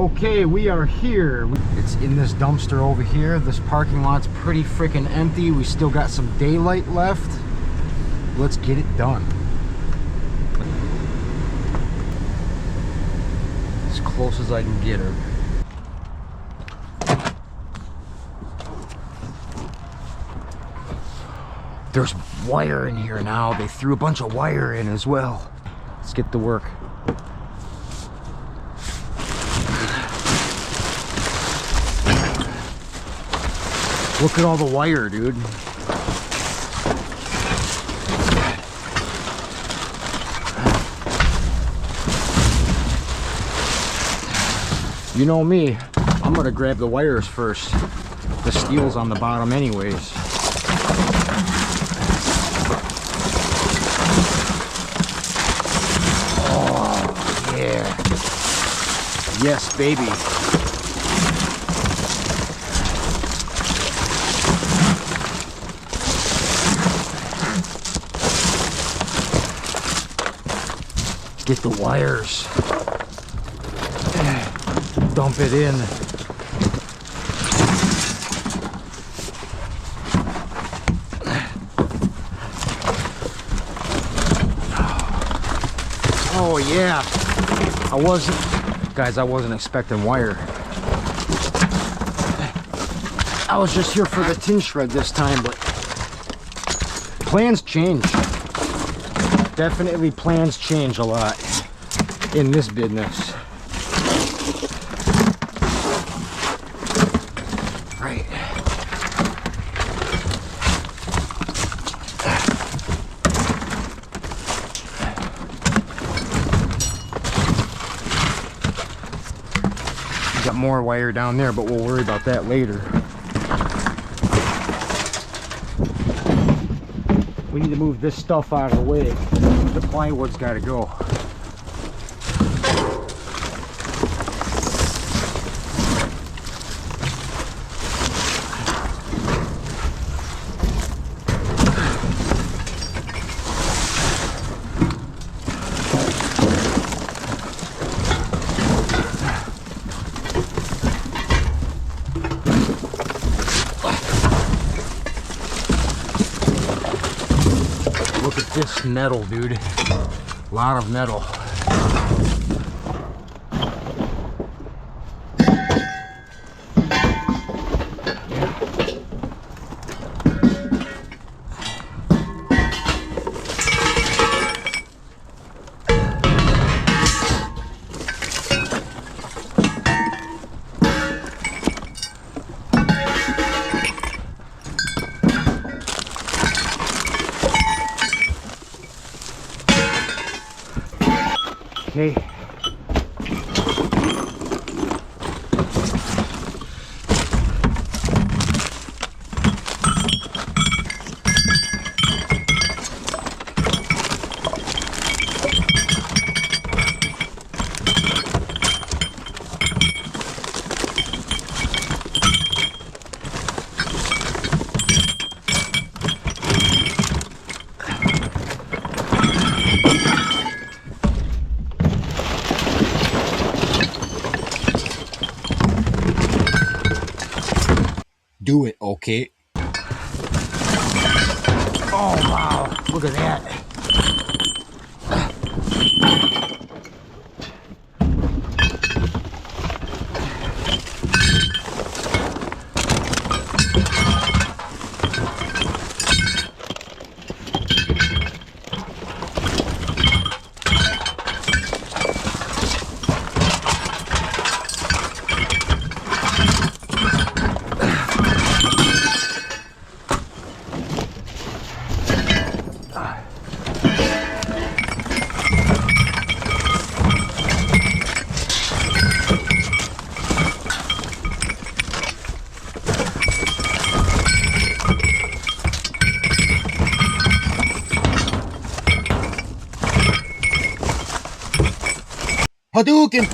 Okay, we are here. It's in this dumpster over here. This parking lot's pretty freaking empty. We still got some daylight left. Let's get it done. As close as I can get her. There's wire in here now. They threw a bunch of wire in as well. Let's get to work. Look at all the wire, dude. You know me, I'm gonna grab the wires first. The steel's on the bottom anyways. Oh, yeah. Yes, baby. Get the wires. Dump it in. Oh yeah. I wasn't expecting wire. I was just here for the tin shred this time, but plans change. Definitely plans change a lot in this business. Right. We got more wire down there, but we'll worry about that later. We need to move this stuff out of the way. The plywood's got to go. Look at this metal, dude. A lot of metal. Okay. Do it, okay? Oh wow, look at that. Hadouken!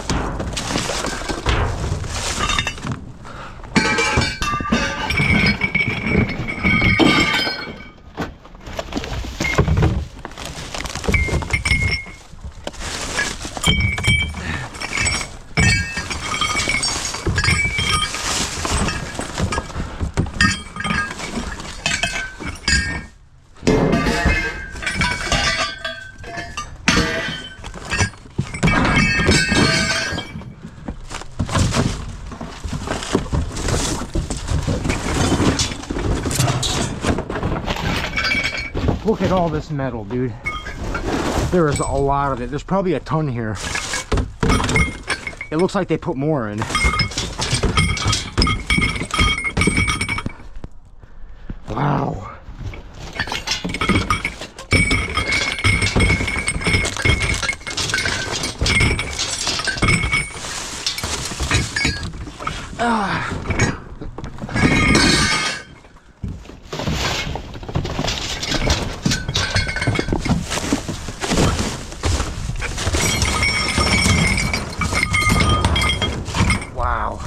Look at all this metal, dude. There is a lot of it. There's probably a ton here. It looks like they put more in. Wow. Wow.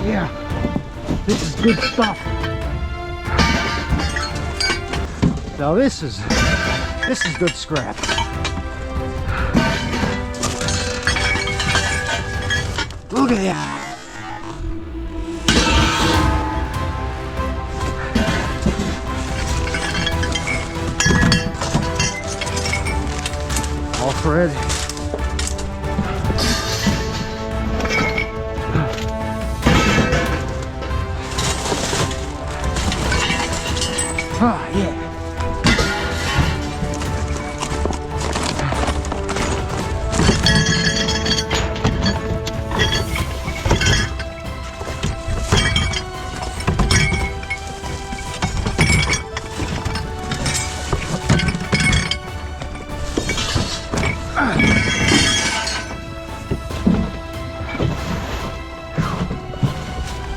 Yeah, this is good stuff. Now this is good scrap. Look at that. All thread. Ah, yeah.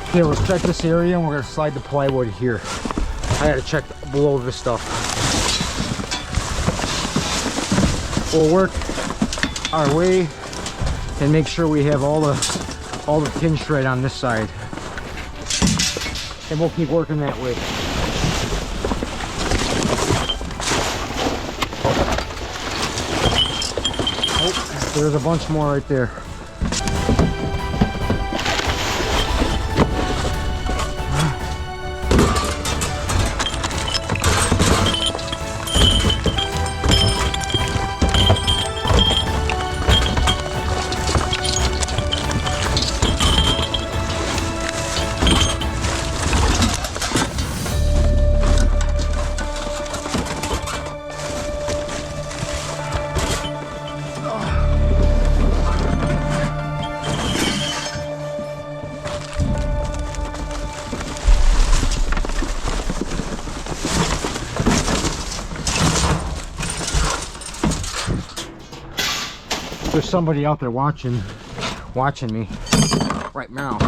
Okay, let's check this area and we're gonna slide the plywood here. I gotta check below this stuff. We'll work our way and make sure we have all the tin shred on this side. And we'll keep working that way. Oh, there's a bunch more right there. There's somebody out there watching me right now.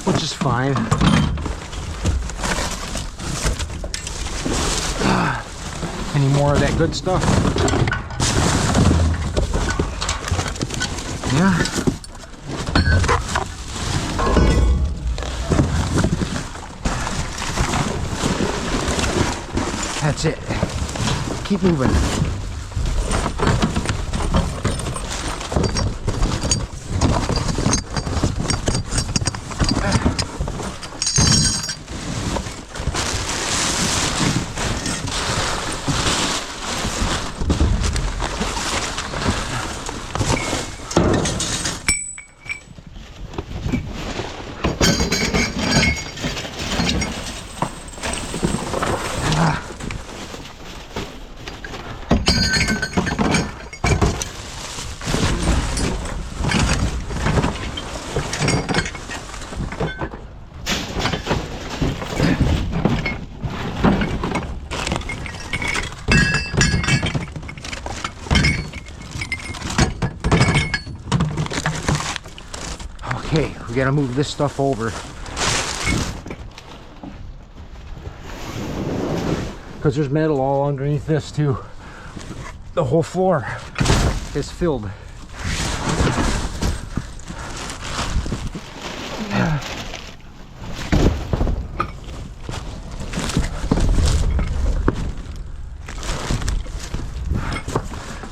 Which is fine. Any more of that good stuff? Yeah. That's it. Keep moving. Okay, we gotta move this stuff over. Because there's metal all underneath this too. The whole floor is filled.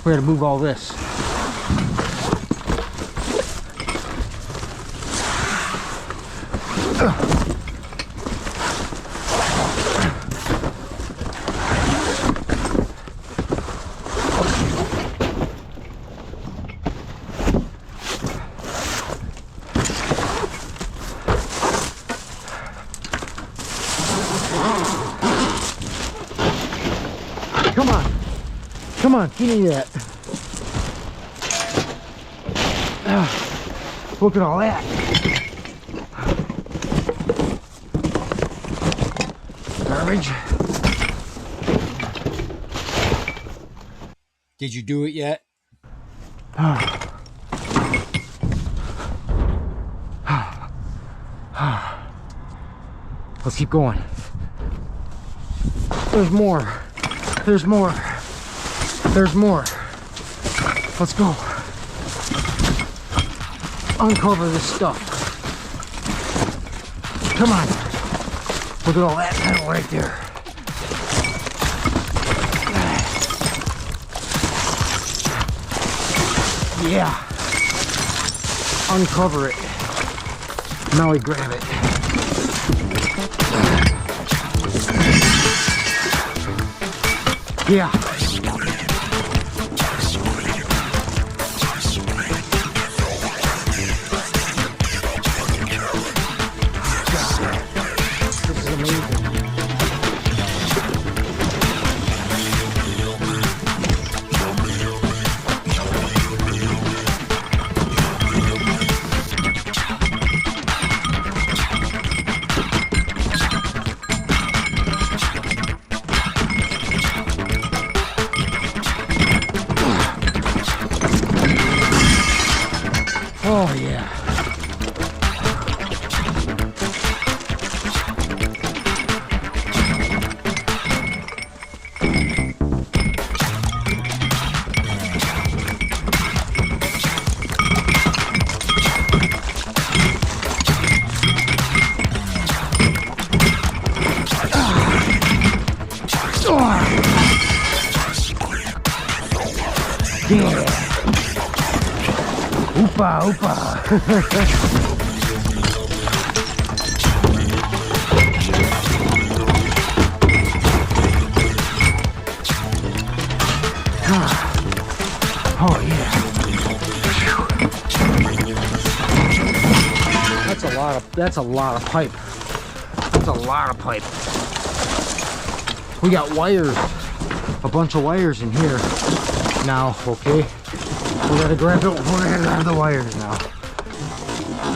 We're gonna move all this. Come on. Come on, give me that. Look at all that. Garbage. Did you do it yet? Let's keep going. There's more. There's more. There's more. Let's go. Uncover this stuff. Come on. Look at all that metal right there. Yeah. Uncover it. Now we grab it. Yeah. Oh yeah. Yeah. Oopa, oopa. Oh yeah. That's a lot of pipe. That's a lot of pipe. We got wires. A bunch of wires in here now, okay? We gotta grab it. We're gonna grab the wires now.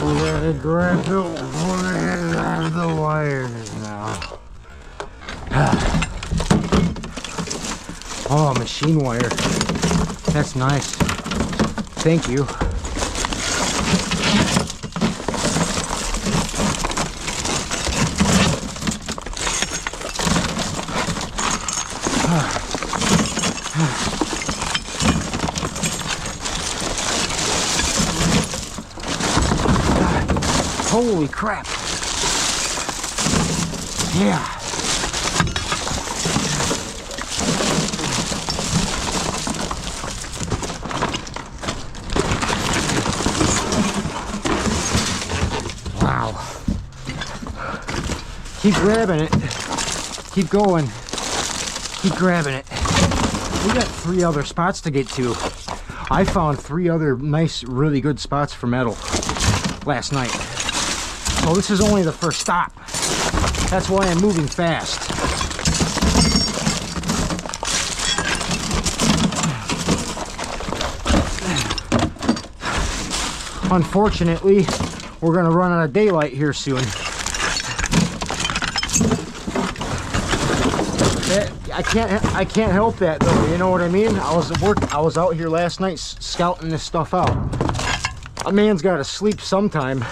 We gotta grab it. We're gonna grab the wires now. Oh, machine wire. That's nice. Thank you. Holy crap. Yeah. Wow. Keep grabbing it. Keep going. Keep grabbing it. We got 3 other spots to get to. I found 3 other nice, really good spots for metal last night. So this is only the first stop. That's why I'm moving fast. Unfortunately, we're gonna run out of daylight here soon. I can't help that though, you know what I mean? I was out here last night scouting this stuff out. A man's got to sleep sometime.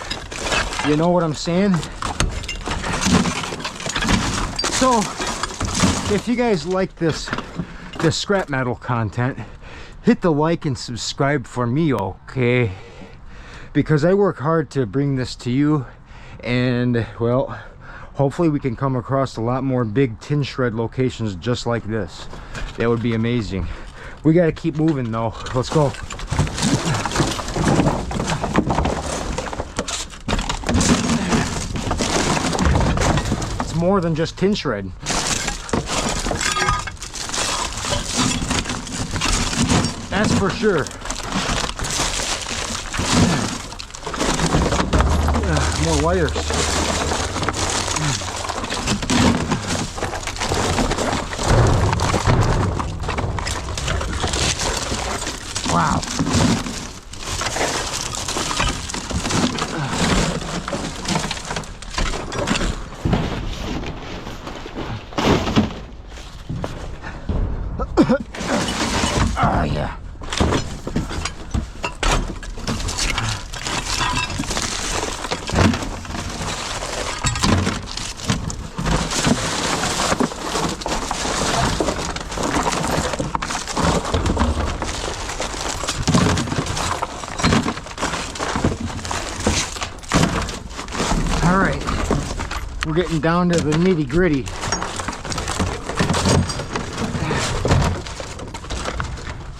You know what I'm saying? So, if you guys like this scrap metal content, hit the like and subscribe for me, okay? Because I work hard to bring this to you, and well, hopefully we can come across a lot more big tin shred locations just like this. That would be amazing. We got to keep moving though. Let's go. It's more than just tin shred. That's for sure. More wires. Wow. Oh yeah. All right, we're getting down to the nitty-gritty.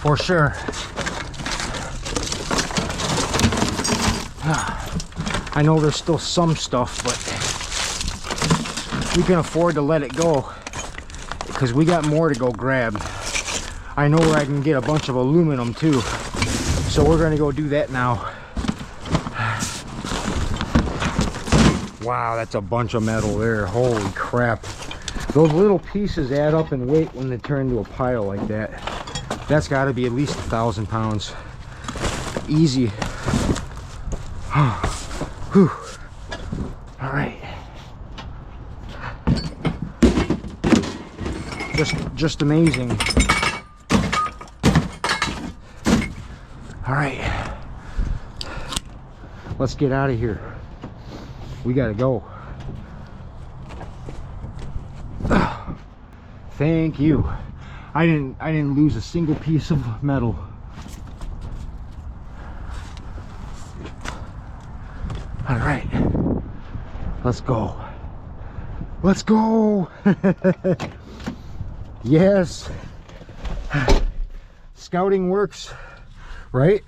For sure. I know there's still some stuff, but we can afford to let it go because we got more to go grab. I know where I can get a bunch of aluminum too, so we're gonna go do that now. Wow, that's a bunch of metal there. Holy crap. Those little pieces add up in weight when they turn into a pile like that. That's got to be at least 1,000 pounds. Easy. Whew. All right. Just amazing. All right. Let's get out of here. We gotta go. Thank you. I didn't lose a single piece of metal. All right, let's go. Let's go. Yes. Scouting works, right?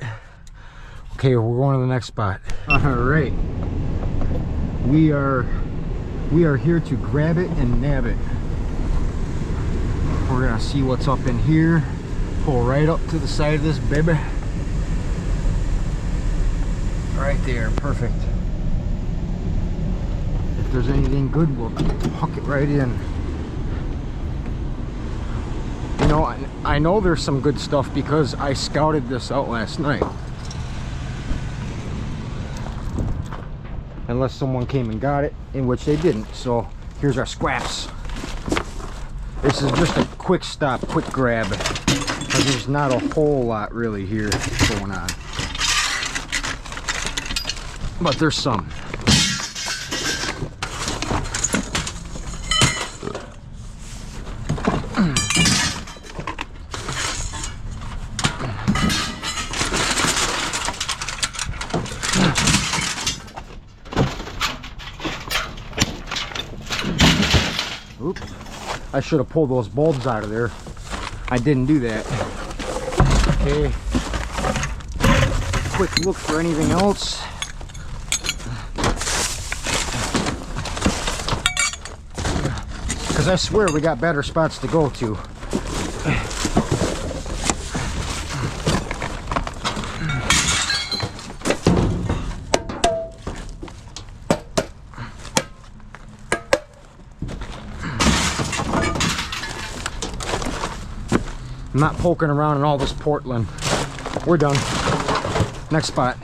Okay, we're going to the next spot. All right. We are here to grab it and nab it. We're gonna see what's up in here. Pull right up to the side of this baby. Right there, perfect. If there's anything good, we'll hook it right in. You know, I know there's some good stuff because I scouted this out last night. Unless someone came and got it, in which they didn't. So here's our scraps. This is just a quick stop, quick grab. There's not a whole lot really here going on, but there's some. Oops. I should have pulled those bulbs out of there. I didn't do that. Okay. Quick look for anything else. Because I swear we got better spots to go to. I'm not poking around in all this Portland. We're done. Next spot.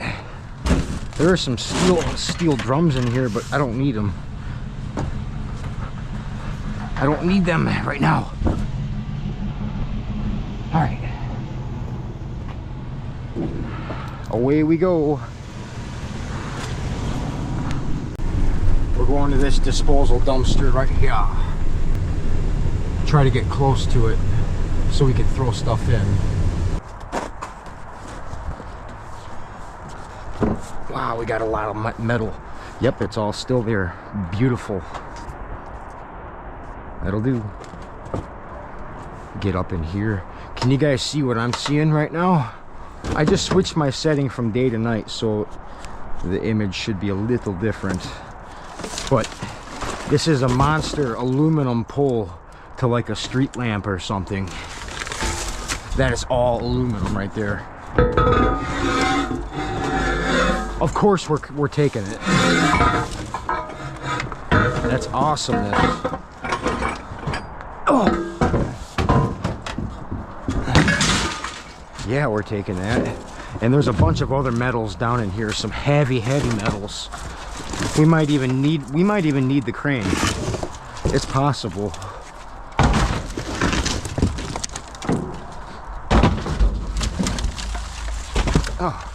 There are some steel drums in here, but I don't need them. I don't need them right now. All right. Away we go. We're going to this disposal dumpster right here. Try to get close to it so we can throw stuff in. Wow, we got a lot of metal. Yep, it's all still there. Beautiful. That'll do. Get up in here. Can you guys see what I'm seeing right now? I just switched my setting from day to night, so the image should be a little different. But this is a monster aluminum pole to like a street lamp or something. That is all aluminum right there. Of course we're taking it. That's awesomeness. Oh! Yeah, we're taking that. And there's a bunch of other metals down in here, some heavy metals. We might even need the crane. It's possible. Oh.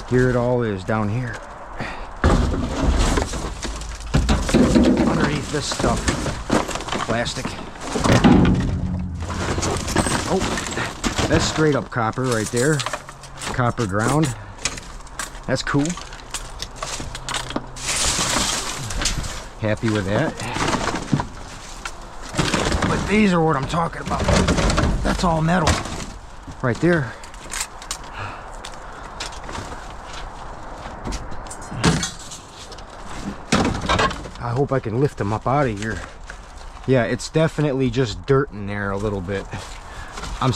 Here it all is down here. Underneath this stuff. Plastic. Oh, that's straight up copper right there. Copper ground. That's cool. Happy with that. But these are what I'm talking about. That's all metal right there. I hope I can lift them up out of here. Yeah, it's definitely just dirt in there a little bit. I'll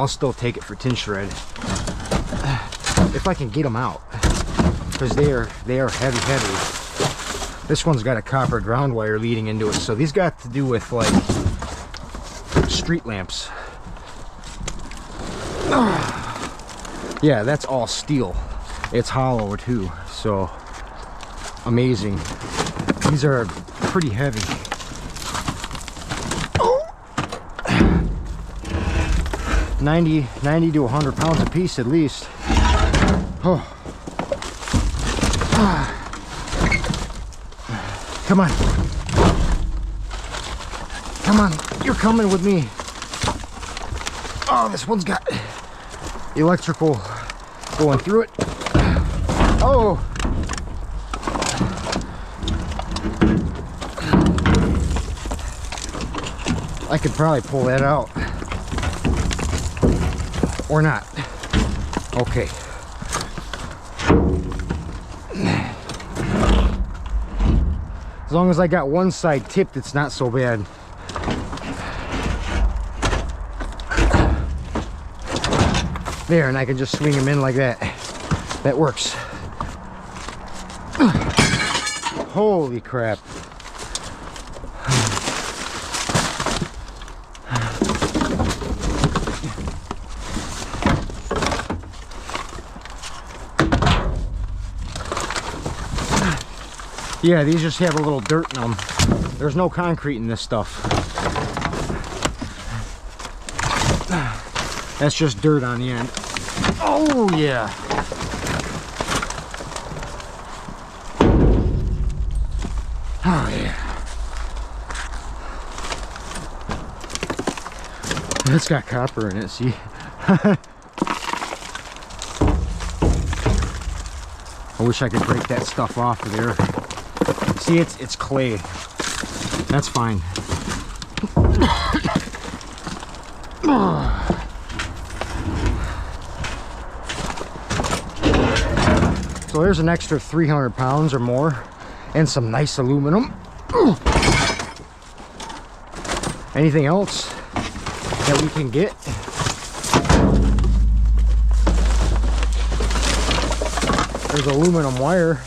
still take it for tin shred if I can get them out, because they are heavy. This one's got a copper ground wire leading into it, so these got to do with like street lamps. Yeah, that's all steel. It's hollow too, so amazing. These are pretty heavy. 90 to 100 pounds a piece at least. Oh. Come on. Come on, you're coming with me. Oh, this one's got electrical going through it. Oh. I could probably pull that out. Or not. Okay. As long as I got one side tipped, it's not so bad. There, and I can just swing them in like that. That works. Holy crap. Yeah, these just have a little dirt in them. There's no concrete in this stuff. That's just dirt on the end. Oh, yeah. Oh, yeah. It's got copper in it, see? I wish I could break that stuff off of there. See, it's clay. That's fine. So there's an extra 300 pounds or more, and some nice aluminum. Anything else that we can get? There's aluminum wire.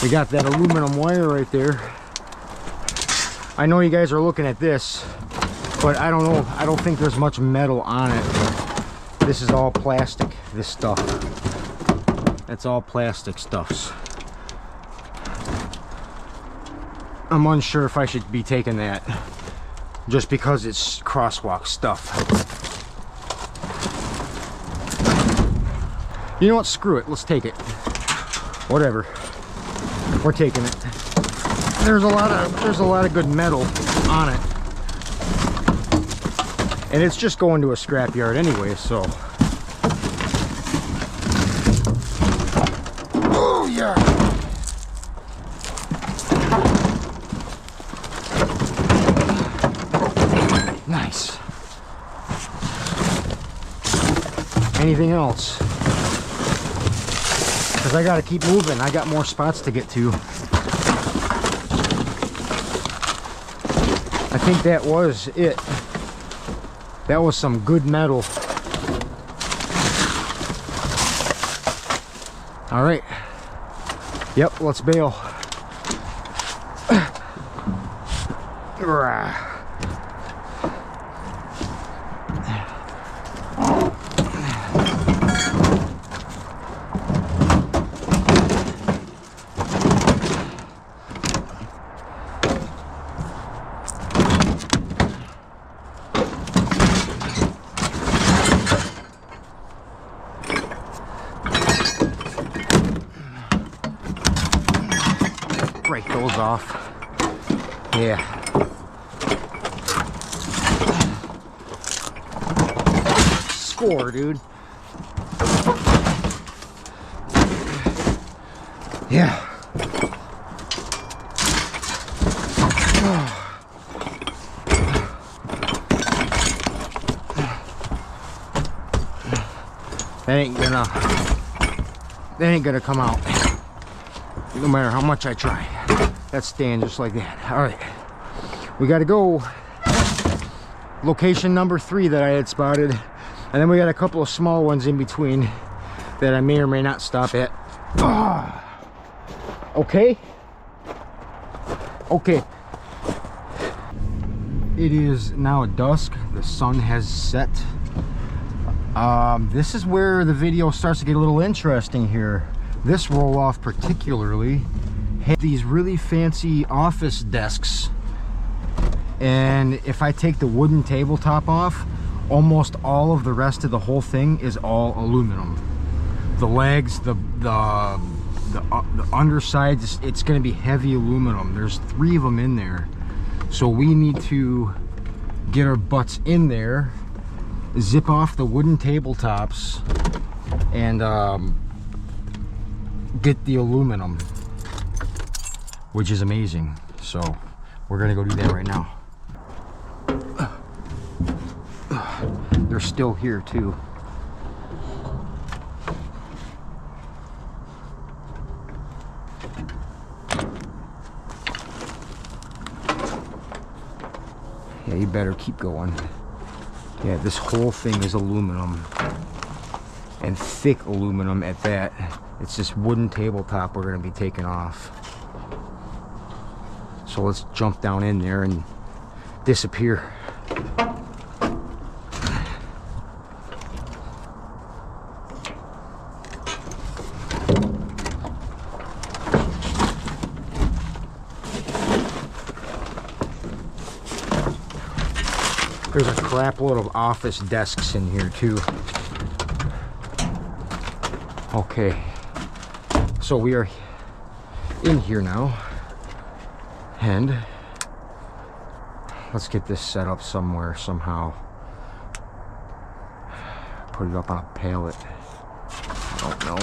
We got that aluminum wire right there. I know you guys are looking at this, but I don't know. I don't think there's much metal on it. This is all plastic, this stuff. That's all plastic stuffs. I'm unsure if I should be taking that, just because it's crosswalk stuff. You know what? Screw it. Let's take it. Whatever. We're taking it. There's a lot of good metal on it. And it's just going to a scrap yard anyway, so. Oh yeah. Nice. Anything else? Because I gotta keep moving. I got more spots to get to. I think that was it. That was some good metal. All right. Yep, let's bail. Break those off. Yeah. Score, dude. Yeah. That ain't gonna come out. No matter how much I try. That's staying just like that. All right, we got to go. Location number 3 that I had spotted, and then we got a couple of small ones in between that I may or may not stop at. Okay. It is now dusk. The sun has set. This is where the video starts to get a little interesting here. This roll-off particularly had these really fancy office desks, and if I take the wooden tabletop off, almost all of the rest of the whole thing is all aluminum. The legs, the undersides, it's going to be heavy aluminum. There's 3 of them in there, so we need to get our butts in there, zip off the wooden tabletops, and get the aluminum, which is amazing. So we're gonna go do that right now. They're still here too. Yeah, you better keep going. Yeah, this whole thing is aluminum, and thick aluminum at that. It's this wooden tabletop we're going to be taking off. So let's jump down in there and disappear. There's a crap load of office desks in here too. Okay. So we are in here now, and let's get this set up somewhere, somehow. Put it up on a pallet. I don't know.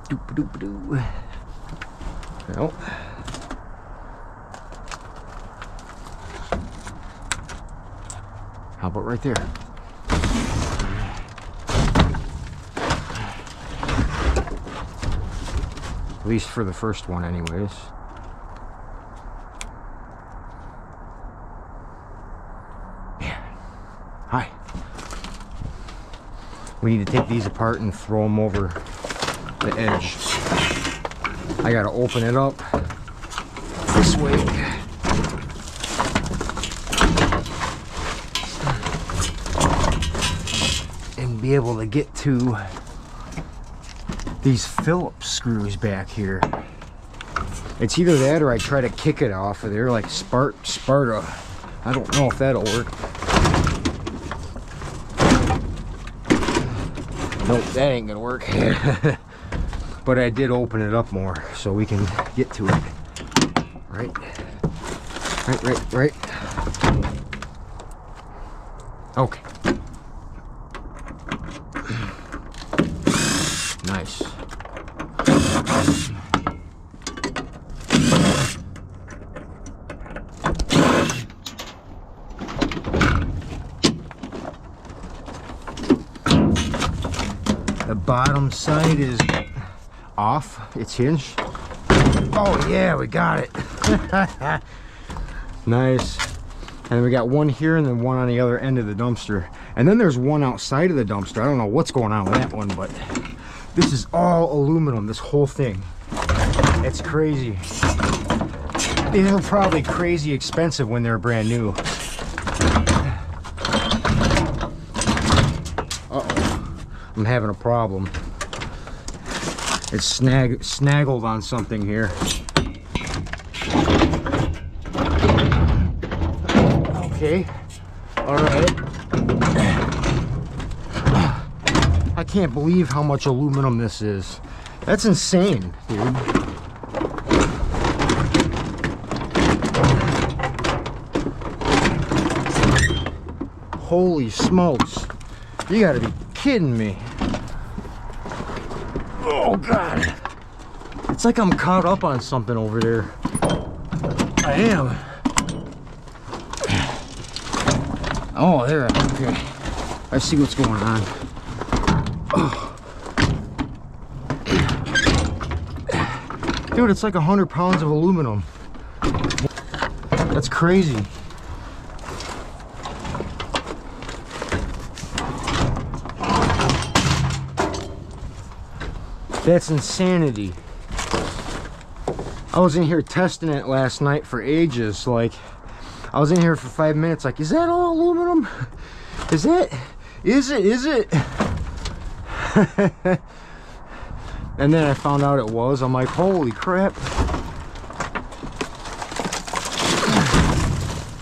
Doop-a-doop-a-doo. Nope. How about right there? At least for the first one anyways. Yeah. Hi. We need to take these apart and throw them over the edge. I gotta open it up this way. And be able to get to these Phillips screws back here. It's either that or I try to kick it off of there like Sparta. I don't know if that'll work. Nope, that ain't gonna work. But I did open it up more so we can get to it. Right. Right. Okay. Nice. The bottom side is off, it's hinged. Oh yeah, we got it. Nice. And we got one here and then one on the other end of the dumpster. And then there's one outside of the dumpster. I don't know what's going on with that one, but this is all aluminum, this whole thing. It's crazy. These were probably crazy expensive when they were brand new. Uh-oh, I'm having a problem. It's snaggled on something here. Okay, all right. I can't believe how much aluminum this is. That's insane, dude. Holy smokes. You gotta be kidding me. Oh God. It's like I'm caught up on something over there. I am. Oh, there. Okay. I see what's going on. Oh. Dude, it's like 100 pounds of aluminum. That's crazy. That's insanity. I was in here testing it last night for ages. Like, I was in here for 5 minutes. Like, is that all aluminum? Is it? And then I found out it was. I'm like, holy crap.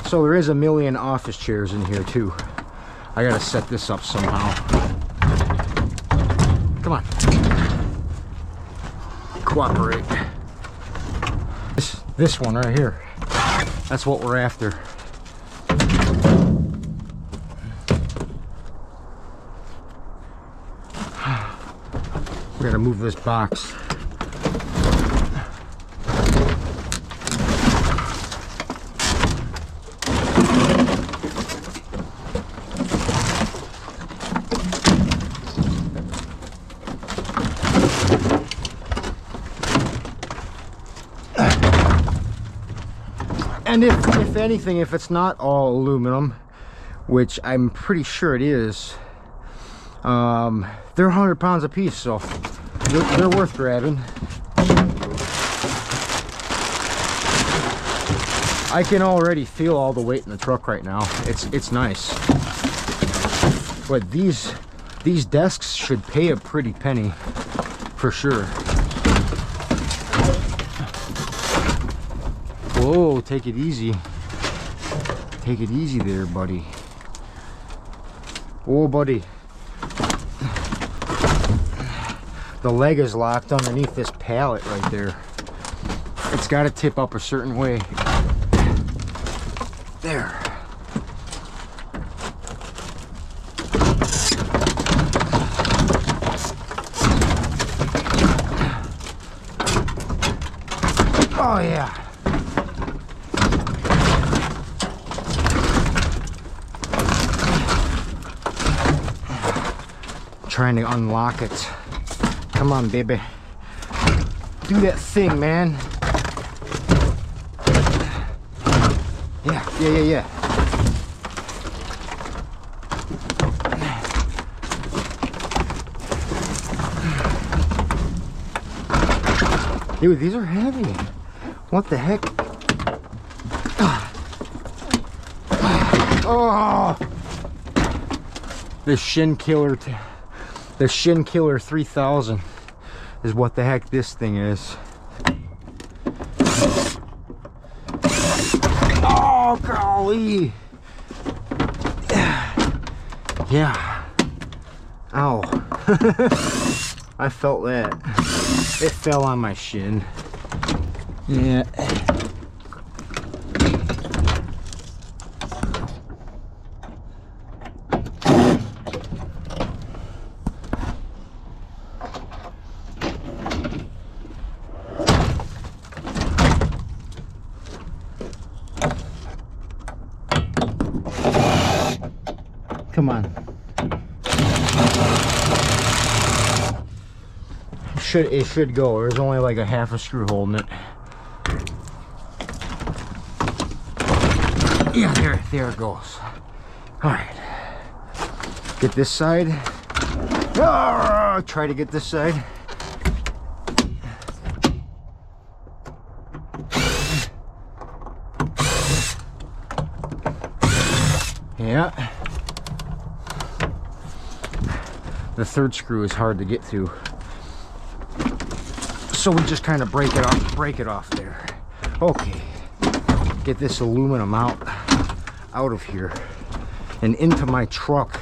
So there is a million office chairs in here too. I gotta set this up somehow. Come on. Cooperate. This one right here. That's what we're after. We gotta move this box. And if anything, if it's not all aluminum, which I'm pretty sure it is, they're 100 pounds a piece, so they're worth grabbing. I can already feel all the weight in the truck right now. It's nice. But these desks should pay a pretty penny for sure. Whoa, take it easy. Take it easy there, buddy. Whoa, buddy. The leg is locked underneath this pallet right there. It's got to tip up a certain way. There. Oh yeah. Trying to unlock it. Come on, baby. Do that thing, man. Yeah. Dude, these are heavy. What the heck? Oh! The Shin Killer 3000 is what the heck this thing is. Oh, golly. Yeah. Ow. I felt that. It fell on my shin. Yeah. Come on. It should go. There's only like a half a screw holding it. Yeah, there it goes. All right. Get this side. Oh, try to get this side. Yeah. The third screw is hard to get through. So we just kind of break it off there. Okay. Get this aluminum out of here and into my truck.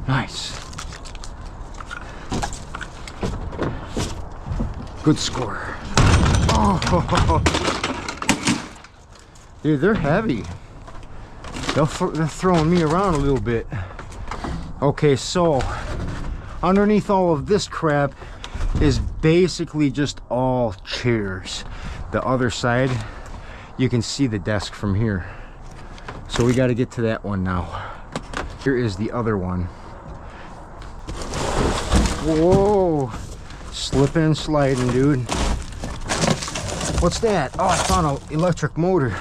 Nice. Good score. Oh, dude, they're heavy. They're throwing me around a little bit. Okay, so underneath all of this crap is basically just all chairs. The other side, you can see the desk from here. So we got to get to that one now. Here is the other one. Whoa. Slipping and sliding, dude. What's that? Oh, I found an electric motor.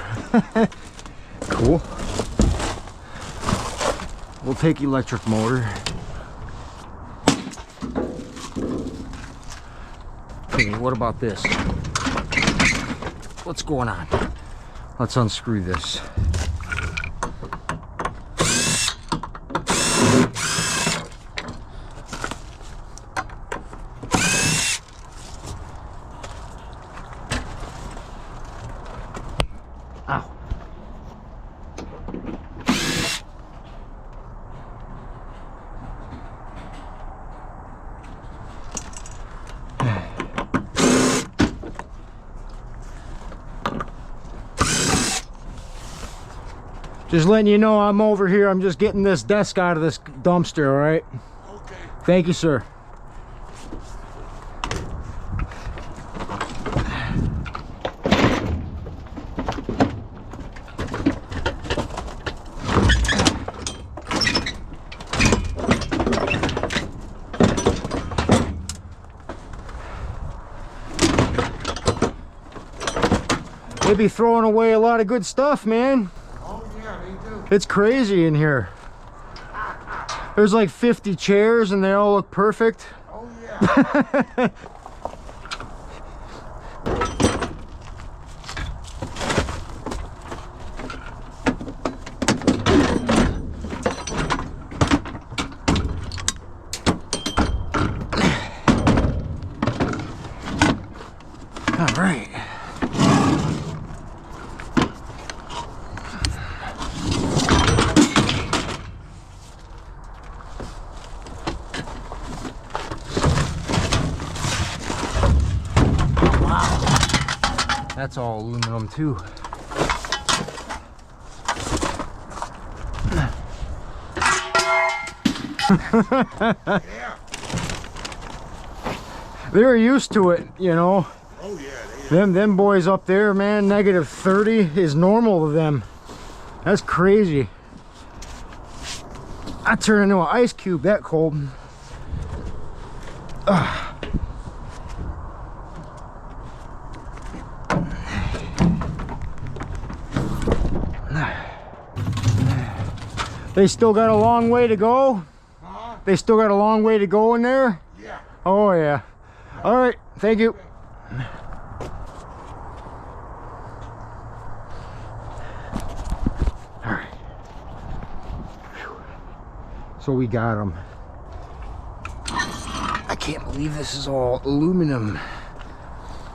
Cool. We'll take electric motor. Okay, what about this? What's going on? Let's unscrew this. Ow. Just letting you know I'm over here. I'm just getting this desk out of this dumpster, all right? Okay. Thank you, sir. They be throwing away a lot of good stuff, man. Oh yeah, they do. It's crazy in here. There's like 50 chairs and they all look perfect. Oh yeah. All right. That's all aluminum too. Yeah. They're used to it, you know. Oh yeah. Them boys up there, man, negative 30 is normal to them. That's crazy. I turn into an ice cube that cold. Ugh. They still got a long way to go? Huh? They still got a long way to go in there? Yeah. Oh yeah. All right, thank you. All right. Whew. So we got them. can't believe this is all aluminum.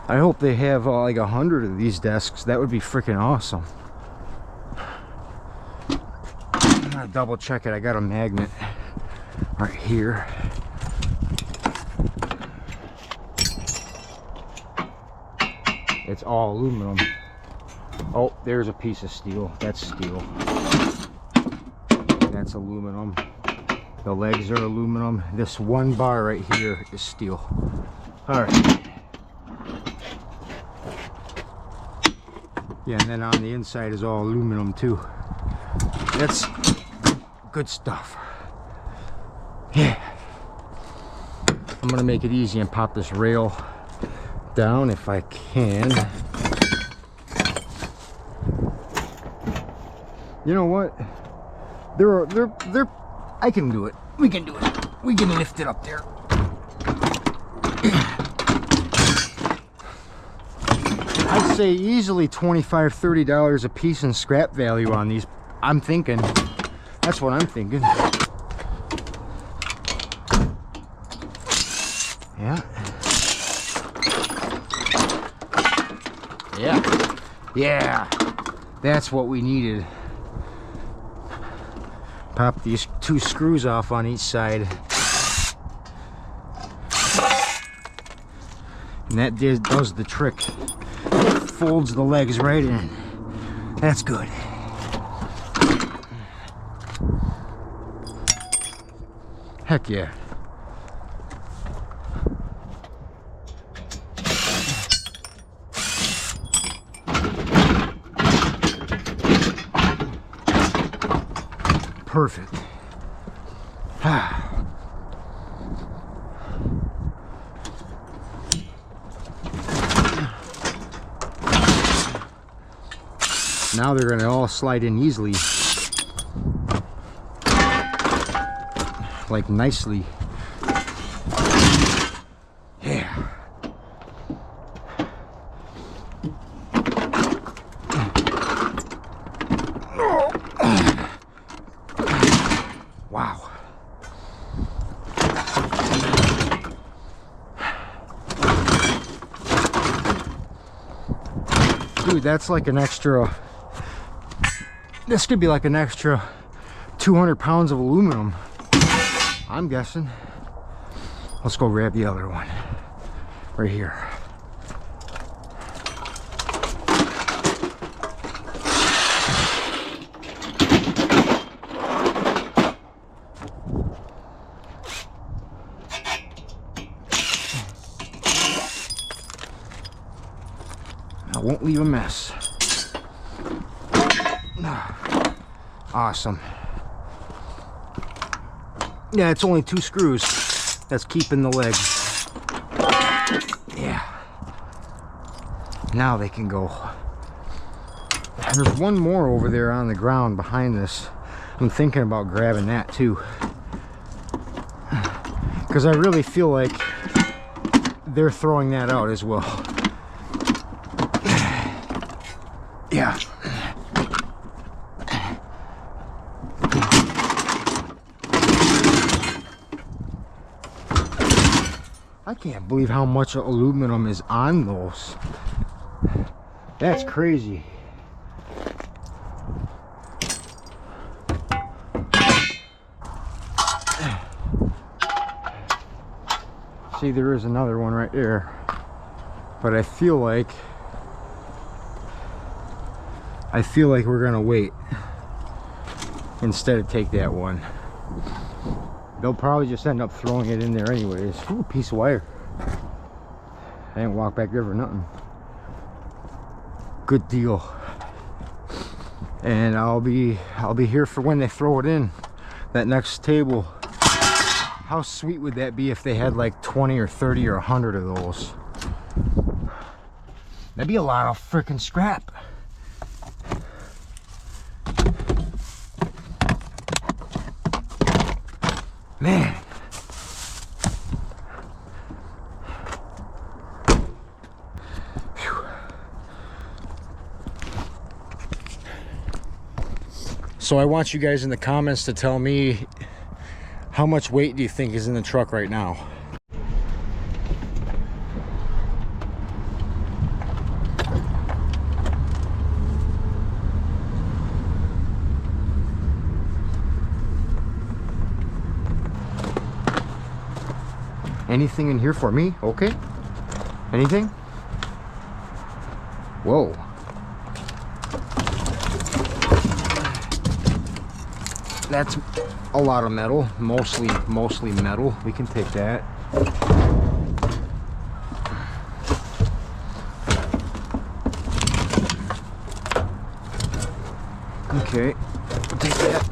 I hope they have like 100 of these desks. That would be freaking awesome. I'm gonna double check it. I got a magnet right here. It's all aluminum. Oh, there's a piece of steel. That's steel. That's aluminum. The legs are aluminum. This one bar right here is steel. All right. Yeah, and then on the inside is all aluminum too. That's good stuff. Yeah. I'm gonna make it easy and pop this rail down if I can. You know what? I can do it. We can do it. We can lift it up there. I'd say easily $25, $30 a piece in scrap value on these. I'm thinking. That's what I'm thinking. Yeah. Yeah. Yeah. That's what we needed. Pop these 2 screws off on each side. And that does the trick. Folds the legs right in. That's good. Heck yeah. Perfect. Now they're going to all slide in easily. Like nicely. Yeah. Wow. Dude, that's like an extra, this could be like an extra 200 pounds of aluminum, I'm guessing. Let's go grab the other one right here. I won't leave a mess. Awesome. Yeah, it's only 2 screws that's keeping the legs. Yeah. Now they can go. There's one more over there on the ground behind this. I'm thinking about grabbing that too. Because I really feel like they're throwing that out as well. Yeah. I can't believe how much aluminum is on those. That's crazy. See, there is another one right there. But I feel like we're gonna wait instead of take that one. They'll probably just end up throwing it in there anyways. Ooh, piece of wire. I didn't walk back there for nothing. Good deal. And I'll be here for when they throw it in. That next table. How sweet would that be if they had like 20 or 30 or 100 of those? That'd be a lot of freaking scrap. Man. Whew. So I want you guys in the comments to tell me, how much weight do you think is in the truck right now? Anything in here for me? Okay. Anything? Whoa. That's a lot of metal. Mostly metal. We can take that. Okay. We'll take that.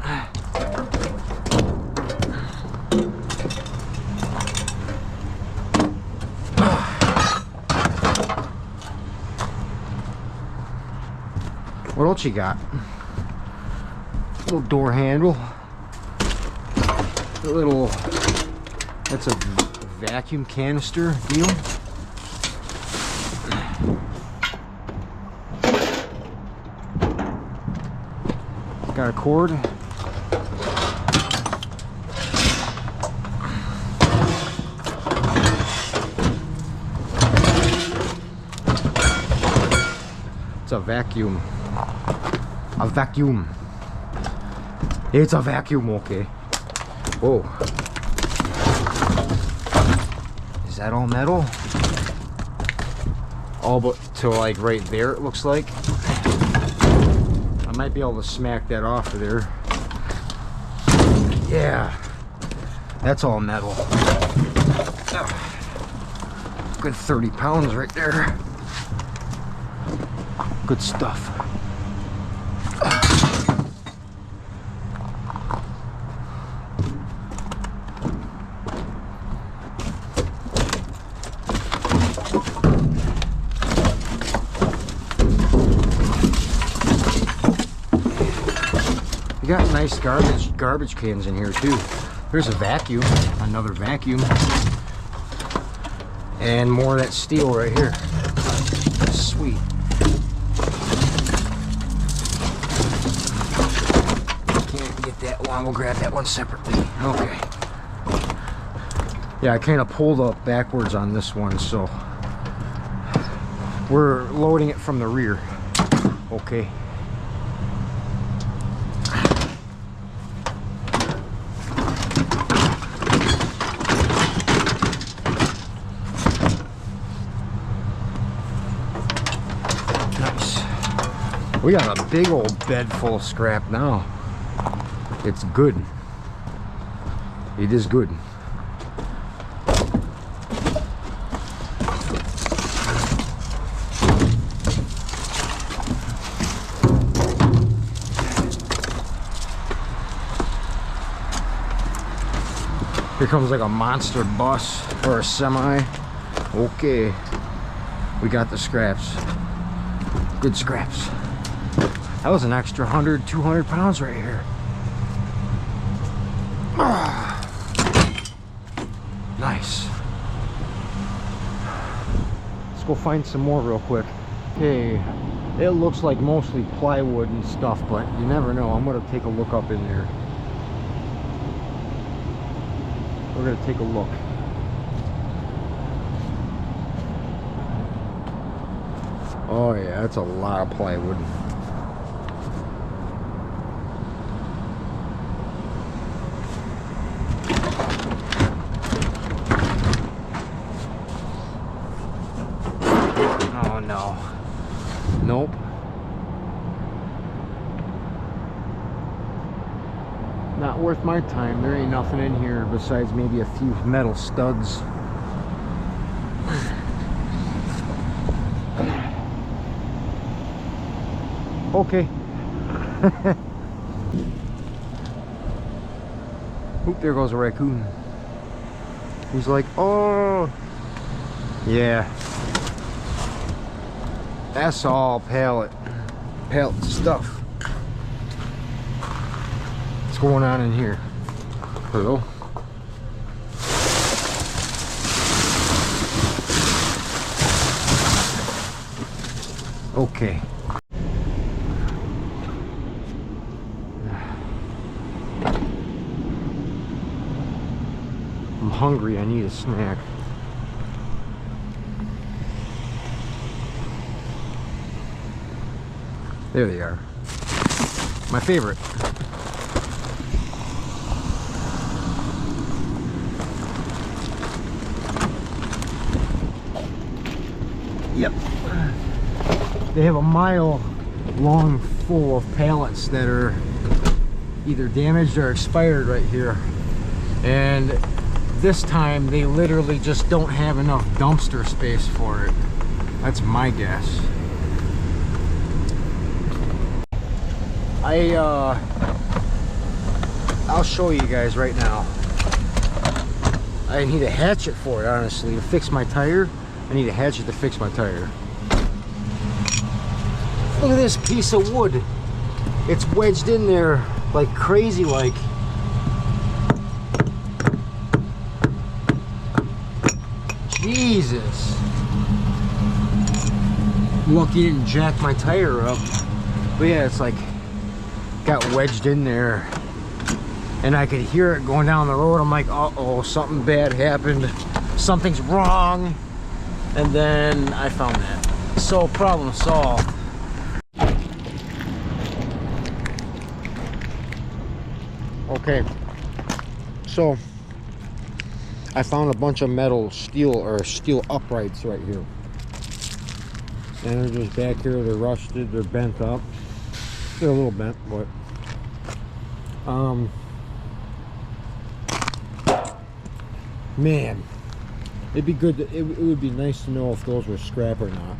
What else you got? Little door handle. A little, that's a vacuum canister deal. Got a cord. It's a vacuum. A vacuum. It's a vacuum, okay. Whoa. Is that all metal? All but to like right there, it looks like. I might be able to smack that off of there. Yeah. That's all metal. Good 30 pounds right there. Good stuff. You got nice garbage cans in here too. There's a vacuum, another vacuum, and more of that steel right here. Sweet. Can't get that one. We'll grab that one separately. Okay. Yeah, I kind of pulled up backwards on this one, so we're loading it from the rear. Okay. We got a big old bed full of scrap now. It's good. It is good. Here comes like a monster bus or a semi. Okay. We got the scraps. Good scraps. That was an extra 100, 200 pounds right here. Nice. Let's go find some more real quick. Okay, it looks like mostly plywood and stuff, but you never know. I'm gonna take a look up in there. We're gonna take a look. Oh yeah, that's a lot of plywood. Oh no. Nope. Not worth my time. There ain't nothing in here besides maybe a few metal studs. Okay. Oop, there goes a raccoon. He's like, oh. Yeah. That's all pallet stuff. What's going on in here? Hello? Okay. I'm hungry, I need a snack. There they are. My favorite. Yep. They have a mile long full of pallets that are either damaged or expired right here. And this time they literally just don't have enough dumpster space for it. That's my guess. I'll show you guys right now. I need a hatchet for it, honestly, to fix my tire. I need a hatchet to fix my tire. Look at this piece of wood. It's wedged in there like crazy like. Jesus. Lucky it didn't jack my tire up. But yeah, it's like got wedged in there. And I could hear it going down the road. I'm like, uh-oh, something bad happened. Something's wrong. And then I found that. So problem solved. Okay. So I found a bunch of metal steel uprights right here. And they're just back here, they're rusted, they're bent up. They're a little bent, but man, it'd be good to, it would be nice to know if those were scrap or not,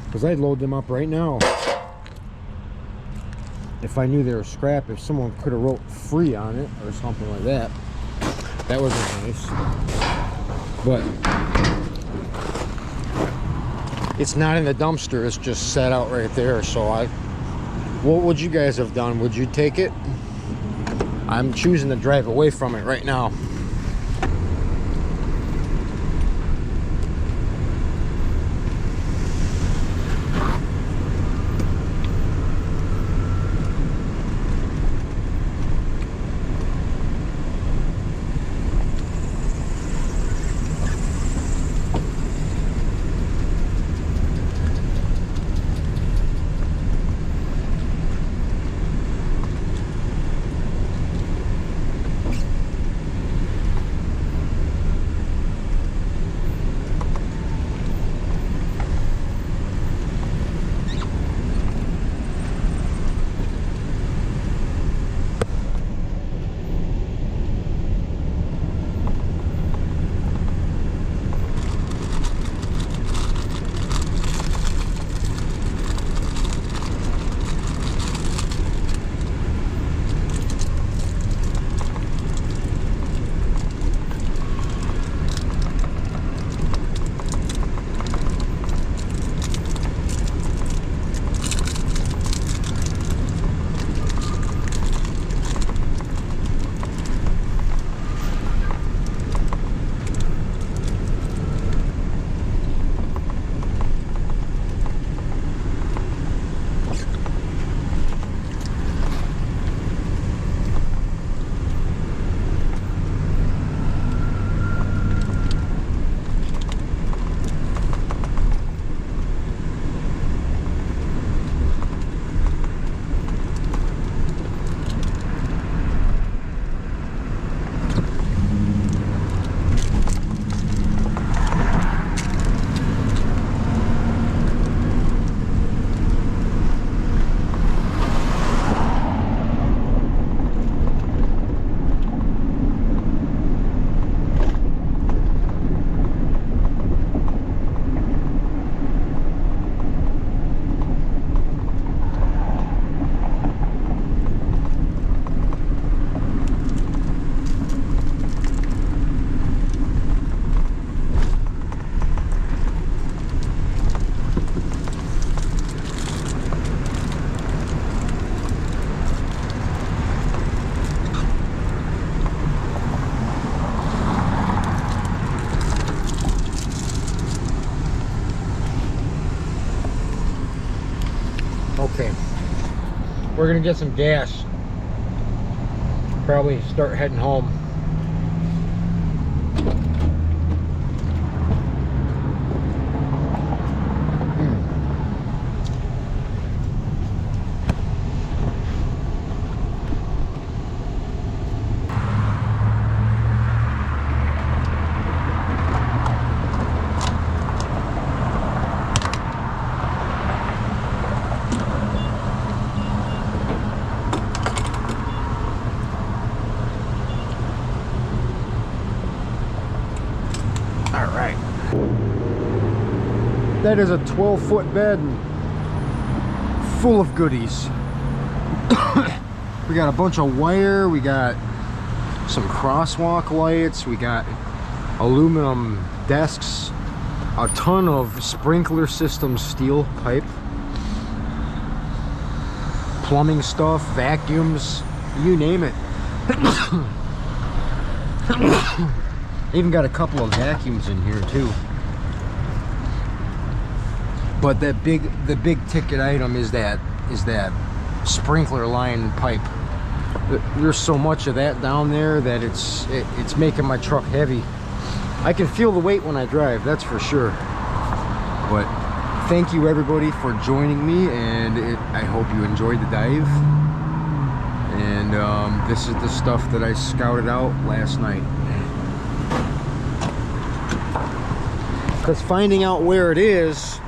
because I'd load them up right now if I knew they were scrap. If someone could have wrote free on it or something like that, that would be nice. But it's not in the dumpster, it's just set out right there. So what would you guys have done? Would you take it? I'm choosing to drive away from it right now. Okay, we're gonna get some gas. Probably start heading home. that is a 12-foot bed full of goodies. We got a bunch of wire, we got some crosswalk lights, we got aluminum desks, a ton of sprinkler system steel pipe, plumbing stuff, vacuums, you name it. Even got a couple of vacuums in here too. But the big ticket item is that sprinkler line pipe. There's so much of that down there that it's making my truck heavy. I can feel the weight when I drive, that's for sure. But thank you everybody for joining me, and I hope you enjoyed the dive. And this is the stuff that I scouted out last night. Because finding out where it is